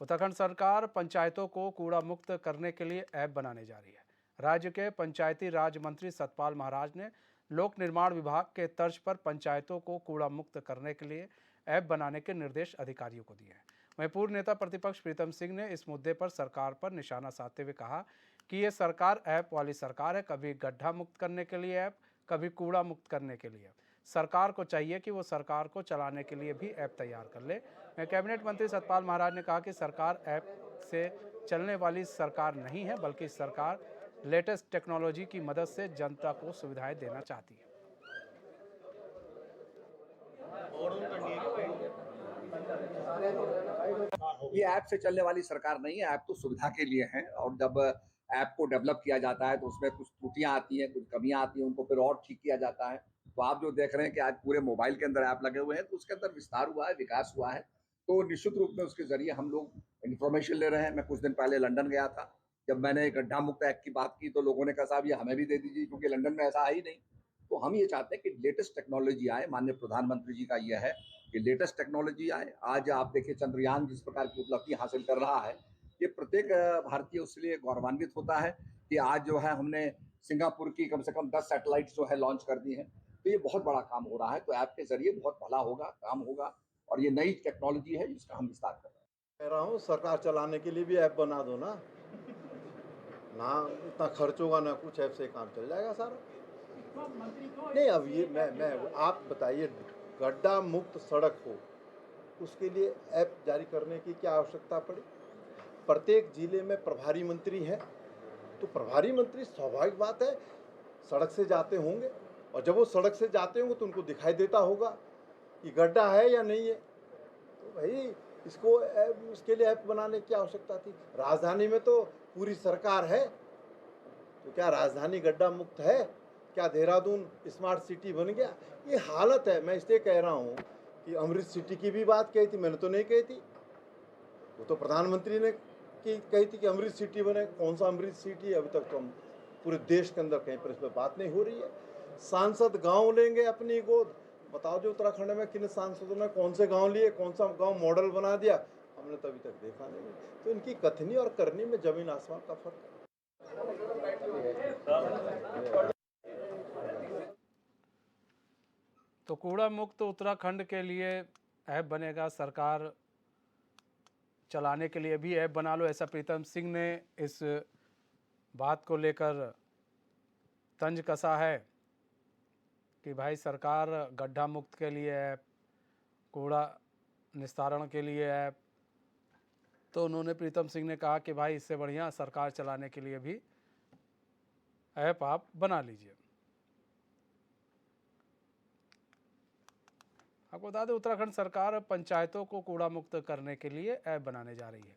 उत्तराखंड सरकार पंचायतों को कूड़ा मुक्त करने के लिए ऐप बनाने जा रही है। राज्य के पंचायती राज मंत्री सतपाल महाराज ने लोक निर्माण विभाग के तर्ज पर पंचायतों को कूड़ा मुक्त करने के लिए ऐप बनाने के निर्देश अधिकारियों को दिए हैं। वहीं पूर्व नेता प्रतिपक्ष प्रीतम सिंह ने इस मुद्दे पर सरकार पर निशाना साधते हुए कहा कि ये सरकार ऐप वाली सरकार है, कभी गड्ढा मुक्त करने के लिए ऐप, कभी कूड़ा मुक्त करने के लिए। सरकार को चाहिए कि वो सरकार को चलाने के लिए भी ऐप तैयार कर ले। कैबिनेट मंत्री सतपाल महाराज ने कहा कि सरकार ऐप से चलने वाली सरकार नहीं है, बल्कि सरकार लेटेस्ट टेक्नोलॉजी की मदद से जनता को सुविधाएं देना चाहती है। ये ऐप से चलने वाली सरकार नहीं है। ऐप तो सुविधा के लिए है, और जब ऐप को डेवलप किया जाता है तो उसमें कुछ त्रुटियां आती हैं, कुछ कमियां आती हैं, उनको फिर और ठीक किया जाता है। तो आप जो देख रहे हैं कि आज पूरे मोबाइल के अंदर ऐप लगे हुए हैं, तो उसके अंदर विस्तार हुआ है, विकास हुआ है। तो निश्चित रूप में उसके जरिए हम लोग इन्फॉर्मेशन ले रहे हैं। मैं कुछ दिन पहले लंदन गया था। जब मैंने गड्ढा मुक्त ऐप की बात की तो लोगों ने कहा साहब ये हमें भी दे दीजिए, क्योंकि लंदन में ऐसा है ही नहीं। तो हम ये चाहते हैं कि लेटेस्ट टेक्नोलॉजी आए। माननीय प्रधानमंत्री जी का यह है कि लेटेस्ट टेक्नोलॉजी आए। आज आप देखिए चंद्रयान जिस प्रकार की उपलब्धि हासिल कर रहा है, ये प्रत्येक भारतीय उसके लिए गौरवान्वित होता है कि आज जो है हमने सिंगापुर की कम से कम 10 सैटेलाइट्स जो है लॉन्च कर दी हैं। तो ये बहुत बड़ा काम हो रहा है। तो ऐप के जरिए बहुत भला होगा, काम होगा, और ये नई टेक्नोलॉजी है जिसका हम विस्तार कर रहे हैं। कह रहा हूँ सरकार चलाने के लिए भी ऐप बना दो ना इतना खर्च होगा ना कुछ, ऐप से काम चल जाएगा सारा। नहीं, अब ये मैं आप बताइए, गड्ढा मुक्त सड़क हो उसके लिए ऐप जारी करने की क्या आवश्यकता पड़ी? प्रत्येक जिले में प्रभारी मंत्री है, तो प्रभारी मंत्री स्वाभाविक बात है सड़क से जाते होंगे, और जब वो सड़क से जाते होंगे तो उनको दिखाई देता होगा कि गड्ढा है या नहीं है। तो भाई इसको उसके लिए ऐप बनाने की आवश्यकता थी? राजधानी में तो पूरी सरकार है, तो क्या राजधानी गड्ढा मुक्त है? क्या देहरादून स्मार्ट सिटी बन गया? ये हालत है। मैं इसलिए कह रहा हूँ कि अमृत सिटी की भी बात कही थी, मैंने तो नहीं कही थी, वो तो प्रधानमंत्री ने कही थी कि अमृत सिटी बने। कौन सा अमृत सिटी? अभी तक तो हम पूरे देश के अंदर कहीं पर इस पर बात नहीं हो रही है। सांसद गांव लेंगे अपनी गोद। बताओ जो उत्तराखंड में किन सांसदों ने कौन से गांव लिए, कौन सा गांव मॉडल बना दिया, हमने तो अभी तक देखा नहीं। तो इनकी कथनी और करनी में जमीन आसमान का फर्क है। तो कूड़ा मुक्त उत्तराखंड के लिए ऐप बनेगा, सरकार चलाने के लिए भी ऐप बना लो, ऐसा प्रीतम सिंह ने इस बात को लेकर तंज कसा है कि भाई सरकार गड्ढा मुक्त के लिए ऐप, कूड़ा निस्तारण के लिए ऐप। तो उन्होंने प्रीतम सिंह ने कहा कि भाई इससे बढ़िया सरकार चलाने के लिए भी ऐप आप बना लीजिए। आपको बता दें उत्तराखंड सरकार पंचायतों को कूड़ा मुक्त करने के लिए ऐप बनाने जा रही है।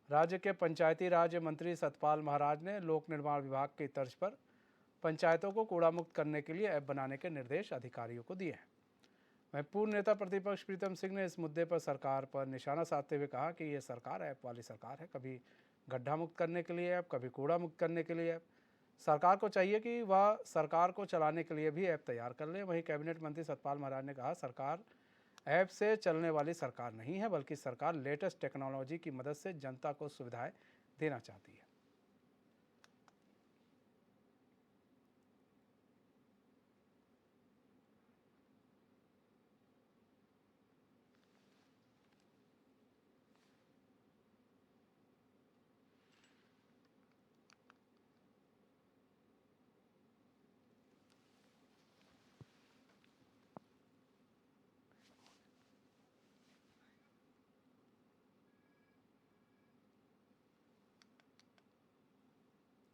राज्य के पंचायती राज मंत्री सतपाल महाराज ने लोक निर्माण विभाग की तर्ज पर पंचायतों को कूड़ा मुक्त करने के लिए ऐप बनाने के निर्देश अधिकारियों को दिए हैं। वहीं पूर्व नेता प्रतिपक्ष प्रीतम सिंह ने इस मुद्दे पर सरकार पर निशाना साधते हुए कहा कि ये सरकार ऐप वाली सरकार है, कभी गड्ढा मुक्त करने के लिए ऐप, कभी कूड़ा मुक्त करने के लिए ऐप। सरकार को चाहिए कि वह सरकार को चलाने के लिए भी ऐप तैयार कर ले। वहीं कैबिनेट मंत्री सतपाल महाराज ने कहा सरकार ऐप से चलने वाली सरकार नहीं है, बल्कि सरकार लेटेस्ट टेक्नोलॉजी की मदद से जनता को सुविधाएं देना चाहती है।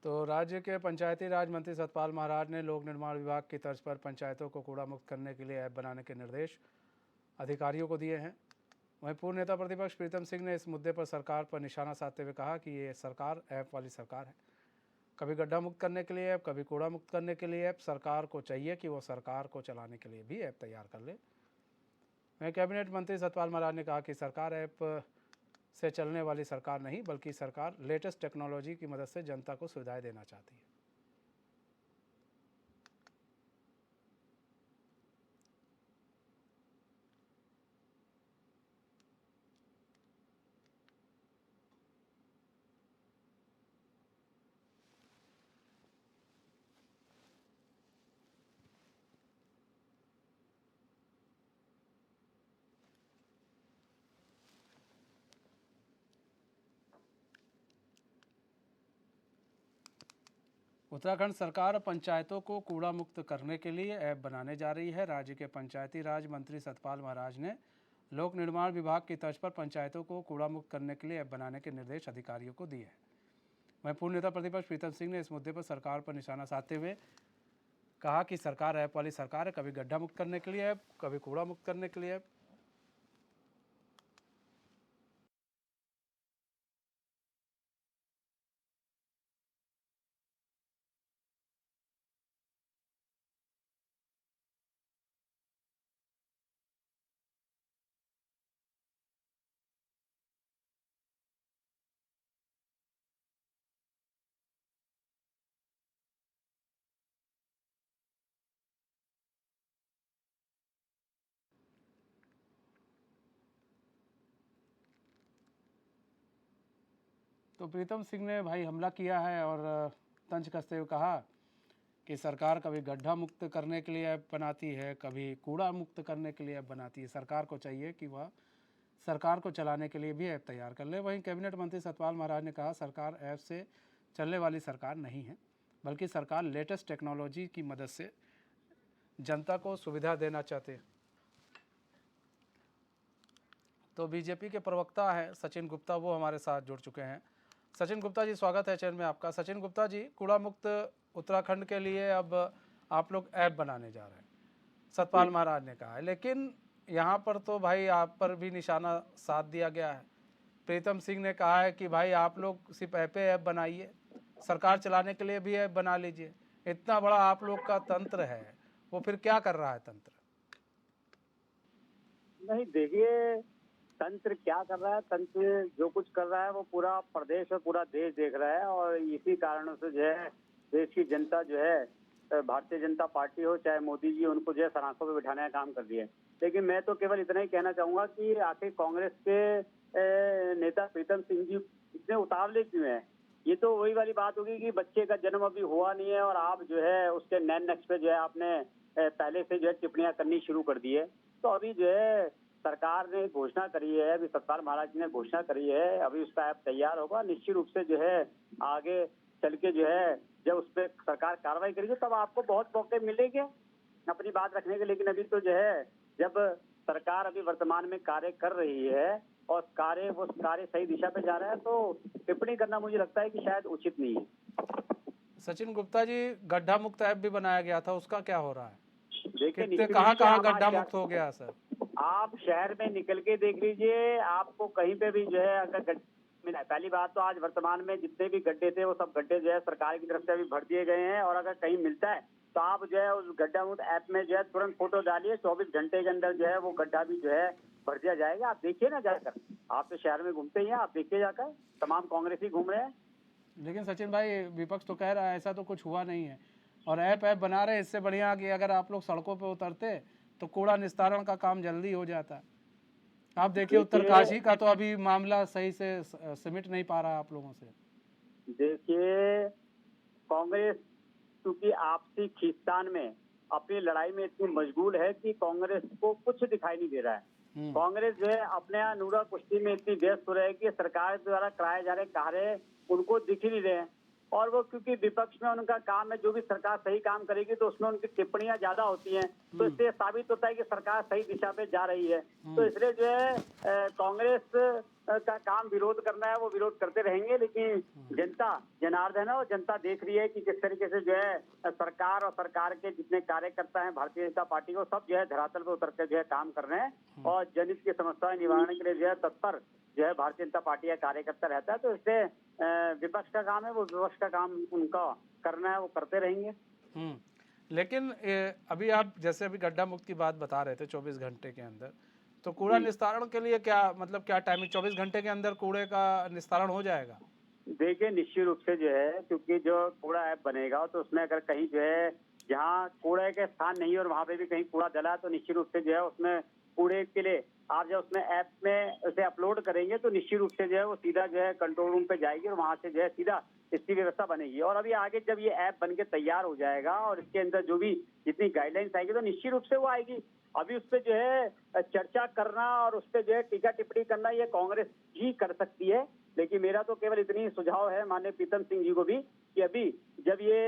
तो राज्य के पंचायती राज मंत्री सतपाल महाराज ने लोक निर्माण विभाग की तर्ज पर पंचायतों को कूड़ा मुक्त करने के लिए ऐप बनाने के निर्देश अधिकारियों को दिए हैं। वहीं पूर्व नेता प्रतिपक्ष प्रीतम सिंह ने इस मुद्दे पर सरकार पर निशाना साधते हुए कहा कि ये सरकार ऐप वाली सरकार है, कभी गड्ढा मुक्त करने के लिए ऐप, कभी कूड़ा मुक्त करने के लिए ऐप। सरकार को चाहिए कि वो सरकार को चलाने के लिए भी ऐप तैयार कर ले। वहीं कैबिनेट मंत्री सतपाल महाराज ने कहा कि सरकार ऐप से चलने वाली सरकार नहीं, बल्कि सरकार लेटेस्ट टेक्नोलॉजी की मदद से जनता को सुविधाएं देना चाहती है। उत्तराखंड सरकार पंचायतों को कूड़ा मुक्त करने के लिए ऐप बनाने जा रही है। राज्य के पंचायती राज मंत्री सतपाल महाराज ने लोक निर्माण विभाग की तर्ज पर पंचायतों को कूड़ा मुक्त करने के लिए ऐप बनाने के निर्देश अधिकारियों को दिए हैं। वहीं पूर्व नेता प्रतिपक्ष प्रीतम सिंह ने इस मुद्दे पर सरकार पर निशाना साधते हुए कहा कि सरकार ऐप वाली सरकार है, कभी गड्ढा मुक्त करने के लिए ऐप, कभी कूड़ा मुक्त करने के लिए ऐप। तो प्रीतम सिंह ने भाई हमला किया है और तंज कसते हुए कहा कि सरकार कभी गड्ढा मुक्त करने के लिए ऐप बनाती है, कभी कूड़ा मुक्त करने के लिए ऐप बनाती है। सरकार को चाहिए कि वह सरकार को चलाने के लिए भी ऐप तैयार कर ले। वहीं कैबिनेट मंत्री सतपाल महाराज ने कहा, सरकार ऐप से चलने वाली सरकार नहीं है, बल्कि सरकार लेटेस्ट टेक्नोलॉजी की मदद से जनता को सुविधा देना चाहते हैं। तो बीजेपी के प्रवक्ता हैं सचिन गुप्ता, वो हमारे साथ जुड़ चुके हैं। सचिन गुप्ता जी, स्वागत है चैनल में आपका। सचिन गुप्ता जी, कूड़ा मुक्त उत्तराखंड के लिए अब आप लोग ऐप बनाने जा रहे हैं, सतपाल महाराज ने कहा है, लेकिन यहाँ पर तो भाई आप पर भी निशाना साध दिया गया है। प्रीतम सिंह ने कहा है कि भाई आप लोग सिर्फ ऐप बनाइए, सरकार चलाने के लिए भी ऐप बना लीजिए। इतना बड़ा आप लोग का तंत्र है, वो फिर क्या कर रहा है तंत्र? नहीं, देखिए तंत्र क्या कर रहा है, तंत्र जो कुछ कर रहा है वो पूरा प्रदेश और पूरा देश देख रहा है। और इसी कारणों से जो है देश की जनता जो है भारतीय जनता पार्टी हो चाहे मोदी जी, उनको जो है सराखों पे बिठाने का काम कर दिया है। लेकिन मैं तो केवल इतना ही कहना चाहूंगा कि आखिर कांग्रेस के नेता प्रीतम सिंह जी इतने उतावले क्यों हैं? ये तो वही वाली बात होगी कि बच्चे का जन्म अभी हुआ नहीं है और आप जो है उसके नैन नक्श पे जो है आपने पहले से जो है टिप्पणियां करनी शुरू कर दी है। तो अभी जो है सरकार ने घोषणा करी है, अभी सतपाल महाराज जी ने घोषणा करी है, अभी उसका ऐप तैयार होगा। निश्चित रूप से जो है आगे चल के जो है जब उस पर सरकार कार्रवाई करेगी तब आपको बहुत मौके मिलेंगे अपनी बात रखने के। लेकिन अभी तो जो है जब सरकार अभी वर्तमान में कार्य कर रही है और वो कार्य सही दिशा पे जा रहा है, तो टिप्पणी करना मुझे लगता है कि शायद उचित नहीं है। सचिन गुप्ता जी, गड्ढा मुक्त ऐप भी बनाया गया था, उसका क्या हो रहा है? देखिए कहाँ गड्ढा मुक्त हो गया सर? आप शहर में निकल के देख लीजिए, आपको कहीं पे भी जो है अगर गड्ढा मिला। पहली बात तो आज वर्तमान में जितने भी गड्ढे थे वो सब गड्ढे जो है सरकार की तरफ से अभी भर दिए गए हैं। और अगर कहीं मिलता है तो आप जो है उस गड्ढा मुक्त ऐप में जो है तुरंत फोटो डालिए, 24 घंटे के अंदर जो है वो गड्ढा भी जो है भर दिया जाएगा। आप देखिए ना जाकर, आप तो शहर में घूमते ही हैं, आप देखिए जाकर, तमाम कांग्रेसी घूम रहे हैं। लेकिन सचिन भाई, विपक्ष तो कह रहा है ऐसा तो कुछ हुआ नहीं है और ऐप बना रहे हैं। इससे बढ़िया कि अगर आप लोग सड़कों पे उतरते तो कूड़ा निस्तारण का काम जल्दी हो जाता। आप देखिए उत्तरकाशी का तो अभी मामला सही से सिमट नहीं पा रहा आप लोगों से। देखिए कांग्रेस क्योंकि आपसी खींचतान में अपनी लड़ाई में इतनी मशगूल है कि कांग्रेस को कुछ दिखाई नहीं दे रहा है। कांग्रेस जो है अपने नूरा कुश्ती में इतनी व्यस्त हो रही है कि सरकार द्वारा कराए जा रहे कार्य उनको दिख ही नहीं रहे हैं। और वो क्योंकि विपक्ष में उनका काम है, जो भी सरकार सही काम करेगी तो उसमें उनकी टिप्पणियां ज्यादा होती हैं, तो इससे साबित होता है कि सरकार सही दिशा पे जा रही है। तो इसलिए जो है कांग्रेस का काम विरोध करना है, वो विरोध करते रहेंगे। लेकिन जनता जनार्दन है और जनता देख रही है कि किस तरीके से जो है सरकार और सरकार के जितने कार्यकर्ता हैं भारतीय जनता पार्टी को, सब जो है धरातल पे उतर के जो है काम कर रहे हैं और जनहित की समस्याएं निवारण के लिए जो है तत्पर जो है भारतीय जनता पार्टी का कार्यकर्ता रहता है। तो इससे विपक्ष का काम है, वो विपक्ष का काम उनका करना है, वो करते रहेंगे। लेकिन अभी आप जैसे अभी गड्ढा मुक्त की बात बता रहे थे 24 घंटे के अंदर, तो कूड़ा निस्तारण के लिए क्या मतलब क्या टाइमिंग? 24 घंटे के अंदर कूड़े का निस्तारण हो जाएगा? देखिए निश्चित रूप से जो है क्योंकि जो कूड़ा ऐप बनेगा तो उसमें अगर कहीं जो है जहाँ कूड़े के स्थान नहीं है और वहाँ पे भी कहीं कूड़ा डला तो निश्चित रूप से जो है उसमें कूड़े के लिए आप जब उसमें ऐप में उसे अपलोड करेंगे तो निश्चित रूप से जो है वो सीधा जो है कंट्रोल रूम पे जाएगी और वहाँ से जो है सीधा इसकी व्यवस्था बनेगी। और अभी आगे जब ये ऐप बन के तैयार हो जाएगा और इसके अंदर जो भी जितनी गाइडलाइंस आएगी तो निश्चित रूप से वो आएगी। अभी उस पर जो है चर्चा करना और उस पर जो है टीका टिप्पणी करना ये कांग्रेस ही कर सकती है। लेकिन मेरा तो केवल इतनी ही सुझाव है माननीय प्रीतम सिंह जी को भी कि अभी जब ये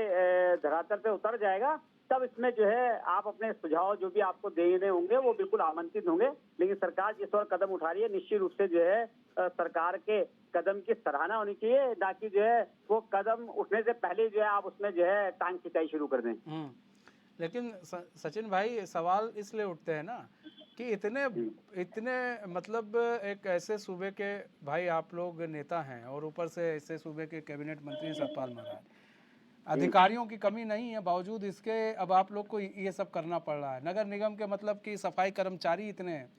धरातल पे उतर जाएगा तब इसमें जो है आप अपने सुझाव जो भी आपको देने होंगे वो बिल्कुल आमंत्रित होंगे। लेकिन सरकार जिस ओर कदम उठा रही है निश्चित रूप से जो है सरकार के कदम की सराहना होनी चाहिए, ना कि जो है वो कदम उठने से पहले जो है आप उसमें जो है टांग खिंचाई शुरू कर दें। लेकिन सचिन भाई सवाल इसलिए उठते हैं ना कि इतने इतने मतलब एक ऐसे सूबे के भाई आप लोग नेता हैं और ऊपर से ऐसे सूबे के कैबिनेट मंत्री सतपाल महाराज, अधिकारियों की कमी नहीं है, बावजूद इसके अब आप लोग को ये सब करना पड़ रहा है। नगर निगम के मतलब कि सफाई कर्मचारी इतने हैं,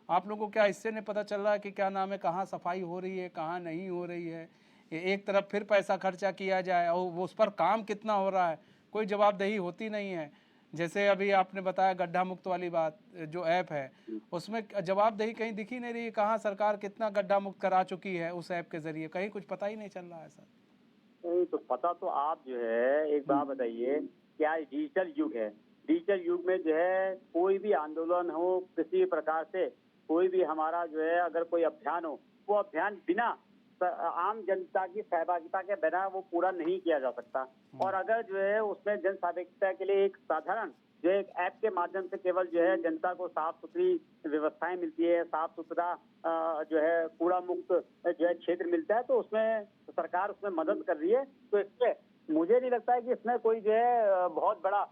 आप लोगों को क्या इससे नहीं पता चल रहा है कि क्या नाम है, कहाँ सफाई हो रही है, कहाँ नहीं हो रही है। ये एक तरफ फिर पैसा खर्चा किया जाए और वो उस पर काम कितना हो रहा है, कोई जवाबदेही होती नहीं है। जैसे अभी आपने बताया गड्ढा मुक्त वाली बात, जो ऐप है उसमें जवाबदेही कहीं दिखी नहीं रही, कहाँ सरकार कितना गड्ढा मुक्त करा चुकी है उस ऐप के जरिए, कहीं कुछ पता ही नहीं चल रहा है सर। नहीं तो पता तो आप जो है एक बात बताइए, क्या डिजिटल युग है, डिजिटल युग में जो है कोई भी आंदोलन हो, किसी प्रकार से कोई भी हमारा जो है अगर कोई अभियान हो, वो अभियान बिना आम जनता की सहभागिता के बिना वो पूरा नहीं किया जा सकता। और अगर जो है उसमें जन सहभागिता के लिए एक साधारण जो एक ऐप के माध्यम से केवल जो है जनता को साफ सुथरी व्यवस्थाएं मिलती है, साफ सुथरा जो है कूड़ा मुक्त जो है क्षेत्र मिलता है, तो उसमें सरकार उसमें मदद कर रही है। तो इससे मुझे नहीं लगता है कि इसमें कोई जो है बहुत बड़ा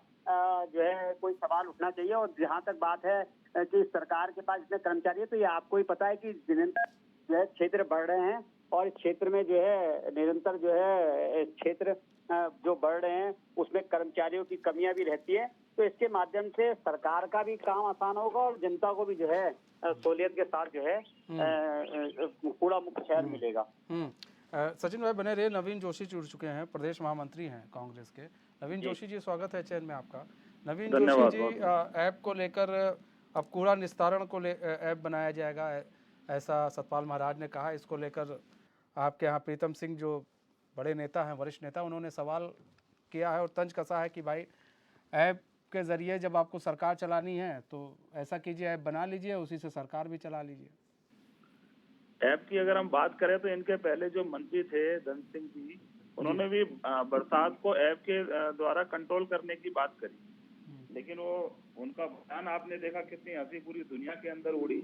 जो है कोई सवाल उठना चाहिए। और जहाँ तक बात है कि सरकार के पास इतने कर्मचारी है, तो ये आपको ही पता है कि निरंतर जो है क्षेत्र बढ़ रहे हैं और इस क्षेत्र में जो है निरंतर जो है क्षेत्र जो बढ़ रहे हैं उसमें कर्मचारियों की कमियां भी रहती है। तो इसके माध्यम से सरकार का भी काम आसान होगा और जनता को भी जो है सहूलियत के साथ जो है कूड़ा मुक्त शहर मिलेगा। सचिन भाई बने रहे। नवीन जोशी जुड़ चुके हैं, प्रदेश महामंत्री हैं कांग्रेस के। नवीन जोशी जी स्वागत है चैन में आपका। नवीन जोशी जी, ऐप को लेकर अब कूड़ा निस्तारण को ऐप बनाया जाएगा ऐसा सतपाल महाराज ने कहा। इसको लेकर आपके यहाँ प्रीतम सिंह जो बड़े नेता हैं, वरिष्ठ नेता, उन्होंने सवाल किया है और तंज कसा है कि भाई ऐप के ज़रिए जब आपको सरकार चलानी है तो ऐसा कीजिए, ऐप बना लीजिए, उसी से सरकार भी चला लीजिए। ऐप की अगर हम बात करें तो इनके पहले जो मंत्री थे धन सिंह जी, उन्होंने भी बरसात को ऐप के द्वारा कंट्रोल करने की बात करी, लेकिन वो उनका बयान आपने देखा कितनी हंसी पूरी दुनिया के अंदर उड़ी।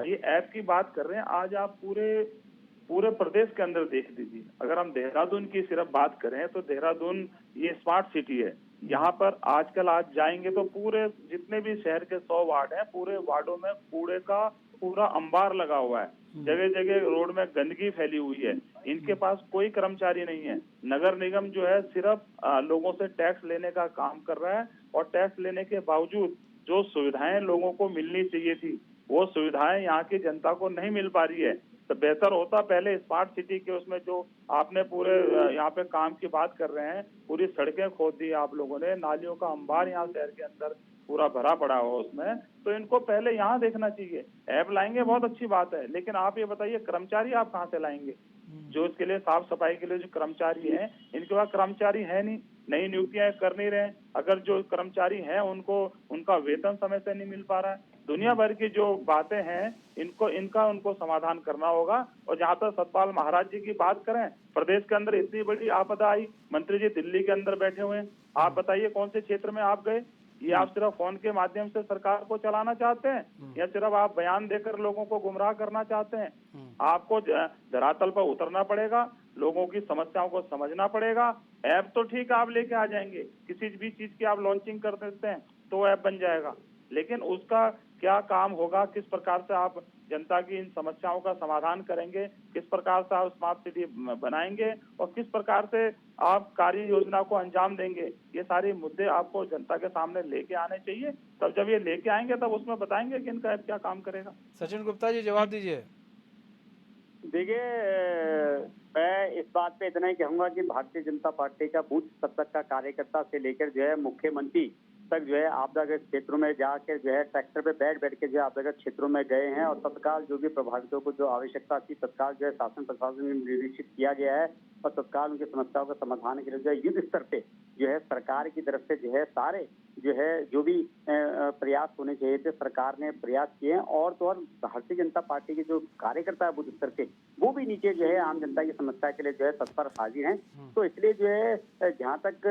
ये ऐप की बात कर रहे हैं, आज आप पूरे प्रदेश के अंदर देख लीजिए। अगर हम देहरादून की सिर्फ बात करें तो देहरादून ये स्मार्ट सिटी है। यहाँ पर आजकल आज जाएंगे तो पूरे जितने भी शहर के 100 वार्ड हैं, पूरे वार्डों में कूड़े का पूरा अंबार लगा हुआ है। जगह जगह रोड में गंदगी फैली हुई है। इनके पास कोई कर्मचारी नहीं है। नगर निगम जो है सिर्फ लोगों से टैक्स लेने का काम कर रहा है और टैक्स लेने के बावजूद जो सुविधाएं लोगों को मिलनी चाहिए थी वो सुविधाएं यहाँ की जनता को नहीं मिल पा रही है। तो बेहतर होता पहले स्मार्ट सिटी के उसमें जो आपने पूरे यहाँ पे काम की बात कर रहे हैं, पूरी सड़कें खोद दी आप लोगों ने, नालियों का अंबार यहाँ शहर के अंदर पूरा भरा पड़ा हो उसमें, तो इनको पहले यहाँ देखना चाहिए। ऐप लाएंगे बहुत अच्छी बात है, लेकिन आप ये बताइए कर्मचारी आप कहाँ से लाएंगे? जो इसके लिए साफ सफाई के लिए जो कर्मचारी हैं, इनके पास कर्मचारी है नहीं, नई नियुक्तियां कर नहीं रहे। अगर जो कर्मचारी हैं उनको उनका वेतन समय से नहीं मिल पा रहा है। दुनिया भर की जो बातें हैं उनको समाधान करना होगा। और जहाँ तक सतपाल महाराज जी की बात करें, प्रदेश के अंदर इतनी बड़ी आपदा आई, मंत्री जी दिल्ली के अंदर बैठे हुए हैं, आप बताइए कौन से क्षेत्र में आप गए? ये आप सिर्फ फोन के माध्यम से सरकार को चलाना चाहते हैं या सिर्फ आप बयान देकर लोगों को गुमराह करना चाहते हैं? आपको धरातल पर उतरना पड़ेगा, लोगों की समस्याओं को समझना पड़ेगा। ऐप तो ठीक है आप लेके आ जाएंगे, किसी भी चीज की आप लॉन्चिंग कर देते हैं तो ऐप बन जाएगा, लेकिन उसका क्या काम होगा, किस प्रकार से आप जनता की इन समस्याओं का समाधान करेंगे, किस प्रकार से आप स्मार्ट सिटी बनाएंगे और किस प्रकार से आप कार्य योजना को अंजाम देंगे, ये सारे मुद्दे आपको जनता के सामने लेके आने चाहिए। तब जब ये लेके आएंगे तब उसमें बताएंगे कि इनका ऐप क्या काम करेगा। सचिन गुप्ता जी जवाब दीजिए। देखिए, मैं इस बात पे इतना ही कहूंगा कि भारतीय जनता पार्टी का बूथ स्तर तक का कार्यकर्ता से लेकर जो है मुख्यमंत्री तक जो है आपदाग्रस्त क्षेत्रों में जाकर जो है ट्रैक्टर पे बैठ के जो है आपदाग्रस्त क्षेत्रों में गए हैं और तत्काल जो भी प्रभावितों को जो आवश्यकता थी तत्काल जो है शासन प्रशासन में निरीक्षित किया गया है और तत्काल उनकी समस्याओं का समाधान के लिए जो है युद्ध स्तर पे जो है सरकार की तरफ से जो है सारे जो है जो भी प्रयास होने चाहिए थे सरकार ने प्रयास किए हैं। और तो और भारतीय जनता पार्टी के जो कार्यकर्ता है बूथ स्तर पे वो भी नीचे जो है आम जनता की समस्या के लिए जो है तत्पर हाजिर हैं। तो इसलिए जो है जहाँ तक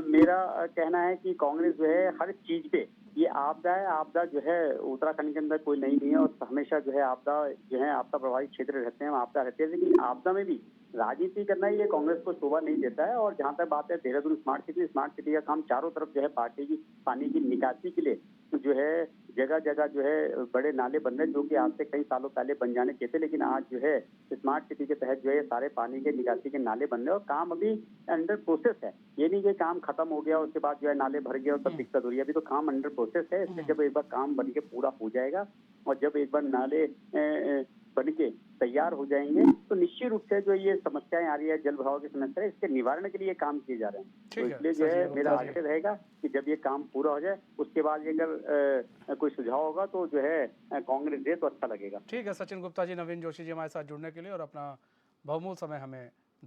मेरा कहना है कि कांग्रेस जो है हर चीज पे, ये आपदा है, आपदा जो है उत्तराखंड के अंदर कोई नई नहीं है और हमेशा जो है आपदा जो है आपदा प्रभावित क्षेत्र रहते हैं, आपदा रहते हैं, लेकिन आपदा में भी राजनीति करना ये कांग्रेस को शोभा नहीं देता है। और जहाँ तक बात है देहरादून स्मार्ट सिटी का काम चारों तरफ जो है पार्टी की पानी की निकासी के लिए जो है जगह जगह जो है बड़े नाले बन रहे हैं, जो कि आज से कई सालों पहले बन जाने चाहिए थे, लेकिन आज जो है स्मार्ट सिटी के तहत जो है सारे पानी के निकासी के नाले बन रहे हैं और काम अभी अंडर प्रोसेस है। ये नहीं कि काम खत्म हो गया उसके बाद जो है नाले भर गए और सब दिक्कत हो रही है, अभी तो काम अंडर प्रोसेस है। इसलिए जब एक बार काम बन के पूरा हो जाएगा और जब एक बार नाले बन के तैयार हो जाएंगे तो निश्चित रूप से जो ये समस्याएं आ रही है, जल भराव की समस्या है, इसके निवारण के लिए काम किए जा रहे हैं। तो ठीक है, इसलिए जो है सचिन मेरा गुप्ता जी। आशय रहेगा कि जब ये काम पूरा हो जाए उसके बाद ये अगर कोई सुझाव होगा तो जो है कांग्रेस दे तो अच्छा लगेगा। ठीक है सचिन गुप्ता जी, नवीन जोशी जी हमारे साथ जुड़ने के लिए और अपना बहुमूल्य समय हमें